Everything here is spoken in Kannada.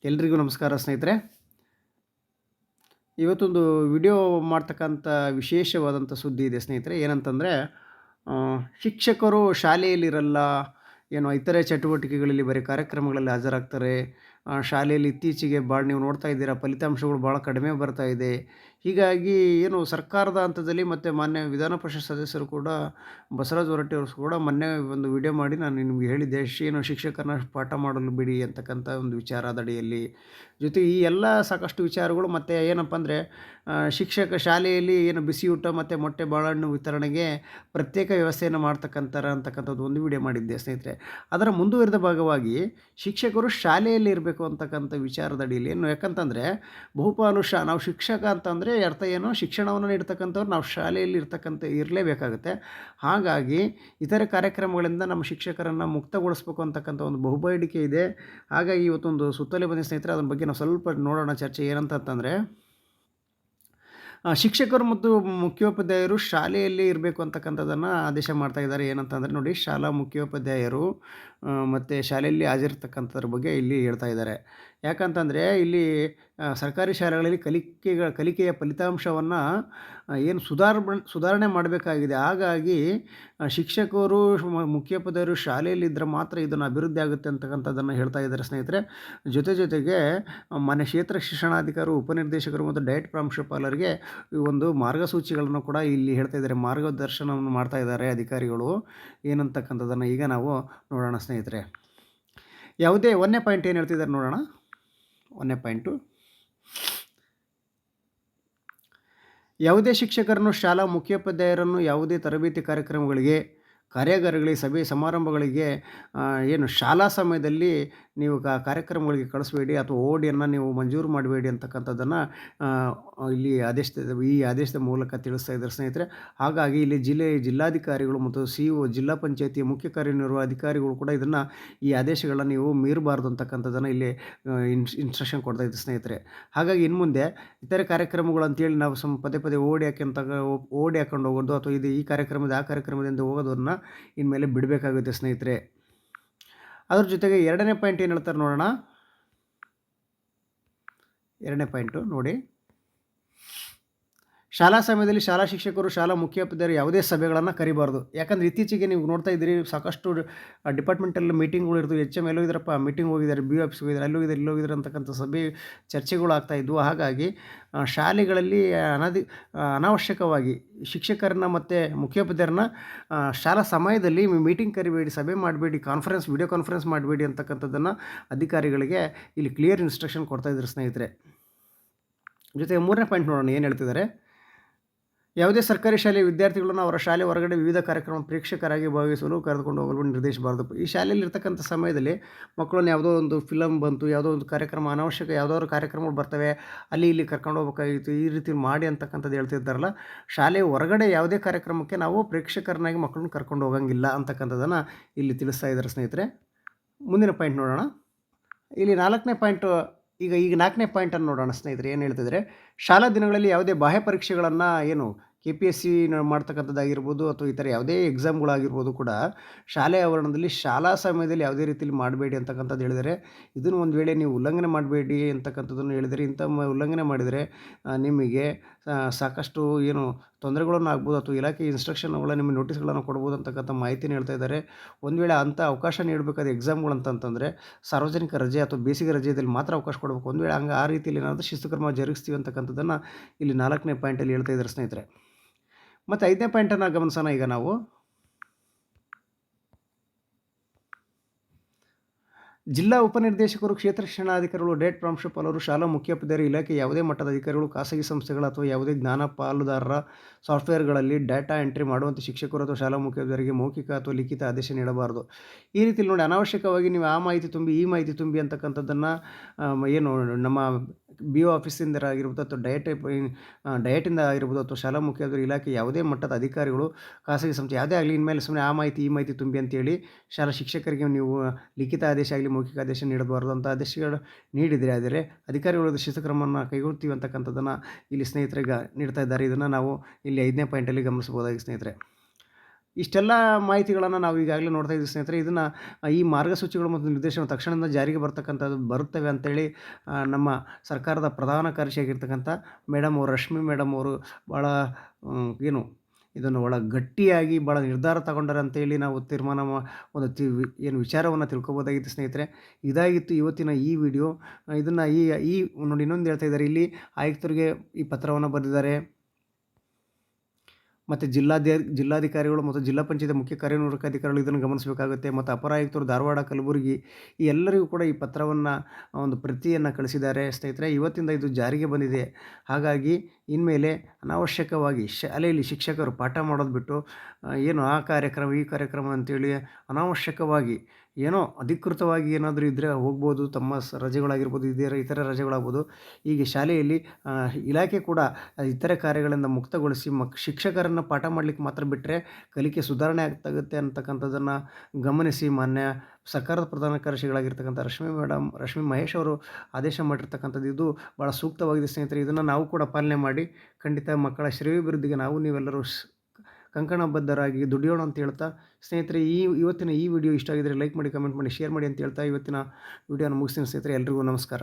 ಎಲ್ರಿಗೂ ನಮಸ್ಕಾರ ಸ್ನೇಹಿತರೆ. ಇವತ್ತೊಂದು ವಿಡಿಯೋ ಮಾಡ್ತಕ್ಕಂಥ ವಿಶೇಷವಾದಂಥ ಸುದ್ದಿ ಇದೆ ಸ್ನೇಹಿತರೆ. ಏನಂತಂದರೆ ಶಿಕ್ಷಕರು ಶಾಲೆಯಲ್ಲಿರಲ್ಲ, ಏನೋ ಇತರೆ ಚಟುವಟಿಕೆಗಳಲ್ಲಿ ಬರೀ ಕಾರ್ಯಕ್ರಮಗಳಲ್ಲಿ ಹಾಜರಾಗ್ತಾರೆ. ಶಾಲೆಯಲ್ಲಿ ಇತ್ತೀಚೆಗೆ ಭಾಳ ನೀವು ನೋಡ್ತಾ ಇದ್ದೀರಾ, ಫಲಿತಾಂಶಗಳು ಭಾಳ ಕಡಿಮೆ ಬರ್ತಾ ಇದೆ. ಹೀಗಾಗಿ ಏನು ಸರ್ಕಾರದ ಹಂತದಲ್ಲಿ ಮತ್ತು ಮಾನ್ಯ ವಿಧಾನ ಪರಿಷತ್ ಸದಸ್ಯರು ಕೂಡ ಬಸವರಾಜ ಹೊರಟ್ಟಿಯವರು ಕೂಡ ಮೊನ್ನೆ ಒಂದು ವಿಡಿಯೋ ಮಾಡಿ ನಾನು ನಿಮಗೆ ಹೇಳಿದ್ದೆ, ಏನು ಶಿಕ್ಷಕರನ್ನ ಪಾಠ ಮಾಡಲು ಬಿಡಿ ಅಂತಕ್ಕಂಥ ಒಂದು ವಿಚಾರದ ಅಡಿಯಲ್ಲಿ. ಜೊತೆಗೆ ಈ ಎಲ್ಲ ಸಾಕಷ್ಟು ವಿಚಾರಗಳು ಮತ್ತು ಏನಪ್ಪ ಅಂದರೆ ಶಿಕ್ಷಕ ಶಾಲೆಯಲ್ಲಿ ಏನು ಬಿಸಿ ಊಟ ಮತ್ತು ಮೊಟ್ಟೆ ಬಾಳೆಹಣ್ಣು ವಿತರಣೆಗೆ ಪ್ರತ್ಯೇಕ ವ್ಯವಸ್ಥೆಯನ್ನು ಅಂತಕ್ಕಂಥದ್ದು ಒಂದು ವಿಡಿಯೋ ಮಾಡಿದ್ದೆ ಸ್ನೇಹಿತರೆ. ಅದರ ಮುಂದುವರಿದ ಭಾಗವಾಗಿ ಶಿಕ್ಷಕರು ಶಾಲೆಯಲ್ಲಿ ಇರಬೇಕು ಅಂತಕ್ಕಂಥ ವಿಚಾರದ ಅಡಿಯಲ್ಲಿ ಏನು, ಯಾಕಂತಂದರೆ ಬಹುಪಾಲು ನಾವು ಶಿಕ್ಷಕ ಅಂತಂದರೆ ಅರ್ಥ ಏನು, ಶಿಕ್ಷಣವನ್ನು ನೀಡ್ತಕ್ಕಂಥವ್ರು ನಾವು ಶಾಲೆಯಲ್ಲಿ ಇರಲೇಬೇಕಾಗುತ್ತೆ. ಹಾಗಾಗಿ ಇತರೆ ಕಾರ್ಯಕ್ರಮಗಳಿಂದ ನಮ್ಮ ಶಿಕ್ಷಕರನ್ನು ಮುಕ್ತಗೊಳಿಸ್ಬೇಕು ಅಂತಕ್ಕಂಥ ಒಂದು ಬಹುಬೇಡಿಕೆ ಇದೆ. ಹಾಗಾಗಿ ಇವತ್ತೊಂದು ಸುತ್ತಲೇ ಬಂದ ಸ್ನೇಹಿತರೆ, ಅದ್ರ ಬಗ್ಗೆ ನಾವು ಸ್ವಲ್ಪ ನೋಡೋಣ ಚರ್ಚೆ. ಏನಂತಂದರೆ ಶಿಕ್ಷಕರು ಮತ್ತು ಮುಖ್ಯೋಪಾಧ್ಯಾಯರು ಶಾಲೆಯಲ್ಲಿ ಇರಬೇಕು ಅಂತಕ್ಕಂಥದ್ದನ್ನು ಆದೇಶ ಮಾಡ್ತಾ ಇದ್ದಾರೆ. ಏನಂತಂದರೆ ನೋಡಿ, ಶಾಲಾ ಮುಖ್ಯೋಪಾಧ್ಯಾಯರು ಮತ್ತು ಶಾಲೆಯಲ್ಲಿ ಹಾಜರಿರ್ತಕ್ಕಂಥದ್ರ ಬಗ್ಗೆ ಇಲ್ಲಿ ಹೇಳ್ತಾ ಇದ್ದಾರೆ. ಯಾಕಂತಂದರೆ ಇಲ್ಲಿ ಸರ್ಕಾರಿ ಶಾಲೆಗಳಲ್ಲಿ ಕಲಿಕೆಯ ಫಲಿತಾಂಶವನ್ನು ಏನು ಸುಧಾರಣೆ ಮಾಡಬೇಕಾಗಿದೆ. ಹಾಗಾಗಿ ಶಿಕ್ಷಕರು ಮುಖ್ಯೋಪಾಧ್ಯಾಯರು ಶಾಲೆಯಲ್ಲಿದ್ದರೆ ಮಾತ್ರ ಇದನ್ನು ಅಭಿವೃದ್ಧಿ ಆಗುತ್ತೆ ಅಂತಕ್ಕಂಥದ್ದನ್ನು ಹೇಳ್ತಾ ಇದ್ದಾರೆ ಸ್ನೇಹಿತರೆ. ಜೊತೆಗೆ ಮಾನ್ಯ ಕ್ಷೇತ್ರ ಶಿಕ್ಷಣಾಧಿಕಾರಿ, ಉಪನಿರ್ದೇಶಕರು ಮತ್ತು ಡಯಟ್ ಪ್ರಾಂಶುಪಾಲರಿಗೆ ಈ ಒಂದು ಮಾರ್ಗಸೂಚಿಗಳನ್ನು ಕೂಡ ಇಲ್ಲಿ ಹೇಳ್ತಾ ಇದ್ದಾರೆ, ಮಾರ್ಗದರ್ಶನವನ್ನು ಮಾಡ್ತಾ ಇದ್ದಾರೆ ಅಧಿಕಾರಿಗಳು ಏನಂತಕ್ಕಂಥದ್ದನ್ನು ಈಗ ನಾವು ನೋಡೋಣ ಸ್ನೇಹಿತರೆ. ಯಾವುದೇ ಒಂದನೇ ಪಾಯಿಂಟ್ ಏನು ಹೇಳ್ತಿದ್ದಾರೆ ನೋಡೋಣ. ಒಂದನೇ ಪಾಯಿಂಟು, ಯಾವುದೇ ಶಿಕ್ಷಕರನ್ನು ಶಾಲಾ ಮುಖ್ಯೋಪಾಧ್ಯಾಯರನ್ನು ಯಾವುದೇ ತರಬೇತಿ ಕಾರ್ಯಾಗಾರಗಳಿಗೆ, ಸಭೆ ಸಮಾರಂಭಗಳಿಗೆ ಏನು ಶಾಲಾ ಸಮಯದಲ್ಲಿ ನೀವು ಕಾರ್ಯಕ್ರಮಗಳಿಗೆ ಕಳಿಸ್ಬೇಡಿ ಅಥವಾ ಓಡಿಯನ್ನು ನೀವು ಮಂಜೂರು ಮಾಡಬೇಡಿ ಅಂತಕ್ಕಂಥದ್ದನ್ನು ಇಲ್ಲಿ ಈ ಆದೇಶದ ಮೂಲಕ ತಿಳಿಸ್ತಾ ಇದ್ದಾರೆ ಸ್ನೇಹಿತರೆ. ಹಾಗಾಗಿ ಇಲ್ಲಿ ಜಿಲ್ಲಾಧಿಕಾರಿಗಳು ಮತ್ತು CO, ಜಿಲ್ಲಾ ಪಂಚಾಯತಿಯ ಮುಖ್ಯ ಕಾರ್ಯನಿರ್ವಾಹಕ ಅಧಿಕಾರಿಗಳು ಕೂಡ ಈ ಆದೇಶಗಳನ್ನ ನೀವು ಮೀರಬಾರ್ದು ಅಂತಕ್ಕಂಥದ್ದನ್ನು ಇಲ್ಲಿ ಇನ್ಸ್ಟ್ರಕ್ಷನ್ ಕೊಡ್ತಾ ಇದ್ದಾರೆ ಸ್ನೇಹಿತರೆ. ಹಾಗಾಗಿ ಇನ್ನು ಮುಂದೆ ಇತರೆ ಕಾರ್ಯಕ್ರಮಗಳು ಅಂತೇಳಿ ನಾವು ಪದೇ ಓಡಿ ಹಾಕೊಂಡು ಹೋಗೋದು ಅಥವಾ ಈ ಕಾರ್ಯಕ್ರಮದ ಆ ಕಾರ್ಯಕ್ರಮದಿಂದ ಹೋಗೋದನ್ನು ಇನ್ಮೇಲೆ ಬಿಡಬೇಕಾಗುತ್ತೆ ಸ್ನೇಹಿತರೆ. ಅದ್ರ ಜೊತೆಗೆ ಎರಡನೇ ಪಾಯಿಂಟ್ ಏನು ಹೇಳ್ತಾರೆ ನೋಡೋಣ. ಎರಡನೇ ಪಾಯಿಂಟು ನೋಡಿ, ಶಾಲಾ ಸಮಯದಲ್ಲಿ ಶಾಲಾ ಶಿಕ್ಷಕರು, ಶಾಲಾ ಮುಖ್ಯೋಪಾಧ್ಯಾಯರು ಯಾವುದೇ ಸಭೆಗಳನ್ನು ಕರಿಬಾರ್ದು. ಯಾಕಂದರೆ ಇತ್ತೀಚೆಗೆ ನೀವು ನೋಡ್ತಾ ಇದ್ದೀರಿ, ಸಾಕಷ್ಟು ಡಿಪಾರ್ಟ್ಮೆಂಟಲ್ಲಿ ಮೀಟಿಂಗ್ಗಳು ಇರ್ತವೆ. HM ಎಲ್ಲೋಗಿದ್ದಾರಪ್ಪ, ಮೀಟಿಂಗ್ ಹೋಗಿದ್ದಾರೆ, BO ಆಫೀಸ್ಗೆ ಹೋಗಿದ್ದಾರೆ, ಅಲ್ಲಿ ಹೋಗಿದ್ದಾರೆ ಅಂತಕ್ಕಂಥ ಸಭೆ ಚರ್ಚೆಗಳು ಆಗ್ತಾಯಿದ್ವು. ಹಾಗಾಗಿ ಶಾಲೆಗಳಲ್ಲಿ ಅನಾವಶ್ಯಕವಾಗಿ ಶಿಕ್ಷಕರನ್ನ ಮತ್ತು ಮುಖ್ಯೋಪಾಧ್ಯಾಯರನ್ನ ಶಾಲಾ ಸಮಯದಲ್ಲಿ ಮೀಟಿಂಗ್ ಕರಿಬೇಡಿ, ಸಭೆ ಮಾಡಬೇಡಿ, ವಿಡಿಯೋ ಕಾನ್ಫರೆನ್ಸ್ ಮಾಡಬೇಡಿ ಅಂತಕ್ಕಂಥದ್ದನ್ನು ಅಧಿಕಾರಿಗಳಿಗೆ ಇಲ್ಲಿ ಕ್ಲಿಯರ್ ಇನ್ಸ್ಟ್ರಕ್ಷನ್ ಕೊಡ್ತಾ ಇದ್ದಾರೆ ಸ್ನೇಹಿತರೆ. ಜೊತೆಗೆ ಮೂರನೇ ಪಾಯಿಂಟ್ ನೋಡೋಣ ಏನು ಹೇಳ್ತಿದ್ದಾರೆ. ಯಾವುದೇ ಸರ್ಕಾರಿ ಶಾಲೆಯ ವಿದ್ಯಾರ್ಥಿಗಳನ್ನು ಅವರ ಶಾಲೆ ಹೊರಗಡೆ ವಿವಿಧ ಕಾರ್ಯಕ್ರಮ ಪ್ರೇಕ್ಷಕರಾಗಿ ಭಾಗವಹಿಸಲು ಕರೆದುಕೊಂಡು ಹೋಗಲು ನಿರ್ದೇಶಿಸಬಾರ್ದು. ಈ ಶಾಲೆಯಲ್ಲಿ ಇರ್ತಕ್ಕಂಥ ಸಮಯದಲ್ಲಿ ಮಕ್ಕಳನ್ನು ಯಾವುದೋ ಒಂದು ಫಿಲಮ್ ಬಂತು, ಯಾವುದೋ ಒಂದು ಕಾರ್ಯಕ್ರಮ, ಅನಾವಶ್ಯಕ ಯಾವುದಾದ್ರು ಕಾರ್ಯಕ್ರಮಗಳು ಬರ್ತವೆ, ಅಲ್ಲಿ ಇಲ್ಲಿ ಕರ್ಕೊಂಡು ಹೋಗ್ಬೇಕಾಗಿತ್ತು, ಈ ರೀತಿ ಮಾಡಿ ಅಂತಕ್ಕಂಥದ್ದು ಹೇಳ್ತಿದ್ದಾರಲ್ಲ. ಶಾಲೆ ಹೊರಗಡೆ ಯಾವುದೇ ಕಾರ್ಯಕ್ರಮಕ್ಕೆ ನಾವು ಪ್ರೇಕ್ಷಕರನ್ನಾಗಿ ಮಕ್ಕಳನ್ನ ಕರ್ಕೊಂಡು ಹೋಗಂಗಿಲ್ಲ ಅಂತಕ್ಕಂಥದ್ದನ್ನು ಇಲ್ಲಿ ತಿಳಿಸ್ತಾ ಇದ್ದಾರೆ ಸ್ನೇಹಿತರೆ. ಮುಂದಿನ ಪಾಯಿಂಟ್ ನೋಡೋಣ. ಇಲ್ಲಿ ನಾಲ್ಕನೇ ಪಾಯಿಂಟು, ಈಗ 4ನೇ ಪಾಯಿಂಟನ್ನು ನೋಡೋಣ ಸ್ನೇಹಿತರೆ. ಏನು ಹೇಳ್ತಿದ್ದಾರೆ, ಶಾಲಾ ದಿನಗಳಲ್ಲಿ ಯಾವುದೇ ಬಾಹ್ಯ ಪರೀಕ್ಷೆಗಳನ್ನು KPSC ಮಾಡ್ತಕ್ಕಂಥದ್ದಾಗಿರ್ಬೋದು ಅಥವಾ ಇತರ ಯಾವುದೇ ಎಕ್ಸಾಮ್ಗಳಾಗಿರ್ಬೋದು ಕೂಡ ಶಾಲೆ ಆವರಣದಲ್ಲಿ ಶಾಲಾ ಸಮಯದಲ್ಲಿ ಯಾವುದೇ ರೀತಿಯಲ್ಲಿ ಮಾಡಬೇಡಿ ಅಂತಕ್ಕಂಥದ್ದು ಹೇಳಿದ್ದಾರೆ. ಇದನ್ನು ಒಂದು ವೇಳೆ ನೀವು ಉಲ್ಲಂಘನೆ ಮಾಡಬೇಡಿ ಅಂತಕ್ಕಂಥದ್ದನ್ನು ಹೇಳಿದರೆ, ಉಲ್ಲಂಘನೆ ಮಾಡಿದರೆ ನಿಮಗೆ ಸಾಕಷ್ಟು ತೊಂದರೆಗಳನ್ನು ಆಗ್ಬೋದು ಅಥವಾ ಇಲಾಖೆ ಇನ್ಸ್ಟ್ರಕ್ಷನ್ಗಳ ನಿಮಗೆ ನೋಟಿಸ್ಗಳನ್ನು ಕೊಡ್ಬೋದು ಅಂತಕ್ಕಂಥ ಮಾಹಿತಿನ ಹೇಳ್ತಾ ಇದ್ದಾರೆ. ಒಂದು ವೇಳೆ ಅಂಥ ಅವಕಾಶ ನೀಡಬೇಕಾದ ಎಕ್ಸಾಮ್ಗಳು ಅಂತಂತಂದರೆ ಸಾರ್ವಜನಿಕ ರಜೆ ಅಥವಾ ಬೇಸಿಗೆ ರಜೆಯಲ್ಲಿ ಮಾತ್ರ ಅವಕಾಶ ಕೊಡಬೇಕು. ಒಂದು ವೇಳೆ ಆ ರೀತಿಯಲ್ಲಿ ಏನಾದರೂ ಶಿಸ್ತು ಕ್ರಮ ಜರುಗಿಸ್ತೀವಿ ಅಂತಕ್ಕಂಥದ್ದನ್ನು ಇಲ್ಲಿ 4ನೇ ಪಾಯಿಂಟಲ್ಲಿ ಹೇಳ್ತಾ ಇದ್ದಾರೆ ಸ್ನೇಹಿತರೆ. ಮತ್ತು 5ನೇ ಪಾಯಿಂಟನ್ನು ಗಮನಿಸೋಣ ಈಗ ನಾವು. ಜಿಲ್ಲಾ ಉಪನಿರ್ದೇಶಕರು, ಕ್ಷೇತ್ರ ಶಿಕ್ಷಣಾಧಿಕಾರಿಗಳು, ಡಯಟ್ ಪ್ರಾಂಶುಪಾಲರು, ಶಾಲಾ ಮುಖ್ಯೋಪಾಧ್ಯಾಯರು, ಇಲಾಖೆ ಯಾವುದೇ ಮಟ್ಟದ ಅಧಿಕಾರಿಗಳು, ಖಾಸಗಿ ಸಂಸ್ಥೆಗಳು ಅಥವಾ ಯಾವುದೇ ಜ್ಞಾನ ಪಾಲುದಾರರ ಸಾಫ್ಟ್ವೇರ್ಗಳಲ್ಲಿ ಡಾಟಾ ಎಂಟ್ರಿ ಮಾಡುವಂಥ ಶಿಕ್ಷಕರು ಅಥವಾ ಶಾಲಾ ಮುಖ್ಯೋಪಾಧ್ಯಾಯರಿಗೆ ಮೌಖಿಕ ಅಥವಾ ಲಿಖಿತ ಆದೇಶ ನೀಡಬಾರದು. ಈ ರೀತಿಯಲ್ಲಿ ನೋಡಿ, ಅನಾವಶ್ಯಕವಾಗಿ ನೀವು ಆ ಮಾಹಿತಿ ತುಂಬಿ ಈ ಮಾಹಿತಿ ತುಂಬಿ ಅಂತಕ್ಕಂಥದ್ದನ್ನು ನಮ್ಮ BO ಆಫೀಸಿಂದ ಆಗಿರ್ಬೋದು ಅಥವಾ ಡಯಟಿಂದ ಆಗಿರ್ಬೋದು ಅಥವಾ ಶಾಲಾ ಮುಖ್ಯೋಪಾಧ್ಯಾಯರು, ಇಲಾಖೆ ಯಾವುದೇ ಮಟ್ಟದ ಅಧಿಕಾರಿಗಳು, ಖಾಸಗಿ ಸಂಸ್ಥೆ ಯಾವುದೇ ಆಗಲಿ, ಇನ್ಮೇಲೆ ಸುಮ್ಮನೆ ಆ ಮಾಹಿತಿ ಈ ಮಾಹಿತಿ ತುಂಬಿ ಅಂತೇಳಿ ಶಾಲಾ ಶಿಕ್ಷಕರಿಗೆ ನೀವು ಲಿಖಿತ ಆದೇಶ ಆಗಲಿ ಮೌಖಿಕ ಆದೇಶ ನೀಡಬಾರ್ದು ಅಂತ ಆದೇಶಗಳು ನೀಡಿದರೆ ಆದರೆ ಅಧಿಕಾರಿಗಳು ಶಿಸ್ತು ಕ್ರಮವನ್ನು ಕೈಗೊಳ್ತೀವಿ ಅಂತಕ್ಕಂಥದ್ದನ್ನು ಇಲ್ಲಿ ಸ್ನೇಹಿತರಿಗೆ ನೀಡ್ತಾ ಇದ್ದಾರೆ. ಇದನ್ನು ನಾವು ಇಲ್ಲಿ 5ನೇ ಪಾಯಿಂಟಲ್ಲಿ ಗಮನಿಸಬಹುದಾಗಿ ಸ್ನೇಹಿತರೆ. ಇಷ್ಟೆಲ್ಲ ಮಾಹಿತಿಗಳನ್ನು ನಾವು ಈಗಾಗಲೇ ನೋಡ್ತಾ ಇದ್ದೀವಿ ಸ್ನೇಹಿತರೆ. ಇದನ್ನು ಈ ಮಾರ್ಗಸೂಚಿಗಳು ಮತ್ತು ನಿರ್ದೇಶನ ತಕ್ಷಣದಿಂದ ಜಾರಿಗೆ ಬರ್ತಕ್ಕಂಥದ್ದು ಬರುತ್ತವೆ ಅಂತೇಳಿ ನಮ್ಮ ಸರ್ಕಾರದ ಪ್ರಧಾನ ಕಾರ್ಯದರ್ಶಿಯಾಗಿರ್ತಕ್ಕಂಥ ಮೇಡಮ್ ಅವರು ರಶ್ಮಿ ಮೇಡಮ್ ಅವರು ಭಾಳ ಏನು ಇದನ್ನು ಭಾಳ ಗಟ್ಟಿಯಾಗಿ ಭಾಳ ನಿರ್ಧಾರ ತಗೊಂಡಾರೆ ಅಂತೇಳಿ ನಾವು ತೀರ್ಮಾನ ಒಂದು ಏನು ವಿಚಾರವನ್ನು ತಿಳ್ಕೊಬೋದಾಗಿತ್ತು ಸ್ನೇಹಿತರೆ. ಇದಾಗಿತ್ತು ಇವತ್ತಿನ ಈ ವಿಡಿಯೋ. ಇದನ್ನು ಈ ನೋಡಿ ಇನ್ನೊಂದು ಹೇಳ್ತಾ ಇದ್ದಾರೆ ಇಲ್ಲಿ ಆಯುಕ್ತರಿಗೆ ಈ ಪತ್ರವನ್ನು ಬರೆದಿದ್ದಾರೆ. ಮತ್ತು ಜಿಲ್ಲಾಧಿಕಾರಿಗಳು ಮತ್ತು ಜಿಲ್ಲಾ ಪಂಚಾಯತ್ ಮುಖ್ಯ ಕಾರ್ಯನಿರ್ವಾಹಕ ಅಧಿಕಾರಿಗಳು ಇದನ್ನು ಗಮನಿಸಬೇಕಾಗುತ್ತೆ. ಮತ್ತು ಅಪರ ಆಯುಕ್ತರು ಧಾರವಾಡ, ಕಲಬುರಗಿ ಈ ಎಲ್ಲರಿಗೂ ಕೂಡ ಈ ಪತ್ರವನ್ನು ಒಂದು ಪ್ರತಿಯನ್ನು ಕಳಿಸಿದ್ದಾರೆ ಸ್ನೇಹಿತರೆ. ಇವತ್ತಿಂದ ಇದು ಜಾರಿಗೆ ಬಂದಿದೆ. ಹಾಗಾಗಿ ಇನ್ಮೇಲೆ ಅನಾವಶ್ಯಕವಾಗಿ ಶಾಲೆಯಲ್ಲಿ ಶಿಕ್ಷಕರು ಪಾಠ ಮಾಡೋದು ಬಿಟ್ಟು ಏನು ಆ ಕಾರ್ಯಕ್ರಮ ಈ ಕಾರ್ಯಕ್ರಮ ಅಂತೇಳಿ ಅನಾವಶ್ಯಕವಾಗಿ ಏನೋ ಅಧಿಕೃತವಾಗಿ ಏನಾದರೂ ಇದ್ದರೆ ಹೋಗ್ಬೋದು, ತಮ್ಮ ರಜೆಗಳಾಗಿರ್ಬೋದು, ಇತರೆ ರಜೆಗಳಾಗ್ಬೋದು. ಹೀಗೆ ಶಾಲೆಯಲ್ಲಿ ಇಲಾಖೆ ಕೂಡ ಇತರೆ ಕಾರ್ಯಗಳಿಂದ ಮುಕ್ತಗೊಳಿಸಿ ಶಿಕ್ಷಕರನ್ನು ಪಾಠ ಮಾಡಲಿಕ್ಕೆ ಮಾತ್ರ ಬಿಟ್ಟರೆ ಕಲಿಕೆ ಸುಧಾರಣೆ ಆಗ್ತಾಗುತ್ತೆ ಅಂತಕ್ಕಂಥದ್ದನ್ನು ಗಮನಿಸಿ ಮಾನ್ಯ ಸರ್ಕಾರದ ಪ್ರಧಾನ ಕಾರ್ಯದರ್ಶಿಗಳಾಗಿರ್ತಕ್ಕಂಥ ರಶ್ಮಿ ಮಹೇಶ್ ಅವರು ಆದೇಶ ಮಾಡಿರ್ತಕ್ಕಂಥದ್ದು ಇದು ಭಾಳ ಸೂಕ್ತವಾಗಿದೆ ಸ್ನೇಹಿತರೆ. ಇದನ್ನು ನಾವು ಕೂಡ ಪಾಲನೆ ಮಾಡಿ ಖಂಡಿತ ಮಕ್ಕಳ ಶ್ರೇಯೋಭಿವೃದ್ಧಿಗೆ ನಾವು ನೀವೆಲ್ಲರೂ ಕಂಕಣಬದ್ಧರಾಗಿ ದುಡಿಯೋಣ ಅಂತ ಹೇಳ್ತಾ ಸ್ನೇಹಿತರೆ, ಇವತ್ತಿನ ಈ ವಿಡಿಯೋ ಇಷ್ಟ ಆಗಿದ್ದರೆ ಲೈಕ್ ಮಾಡಿ, ಕಮೆಂಟ್ ಮಾಡಿ, ಶೇರ್ ಮಾಡಿ ಅಂತ ಹೇಳ್ತಾ ಇವತ್ತಿನ ವಿಡಿಯೋನ ಮುಗಿಸ್ತೀನಿ ಸ್ನೇಹಿತರೆ. ಎಲ್ರಿಗೂ ನಮಸ್ಕಾರ.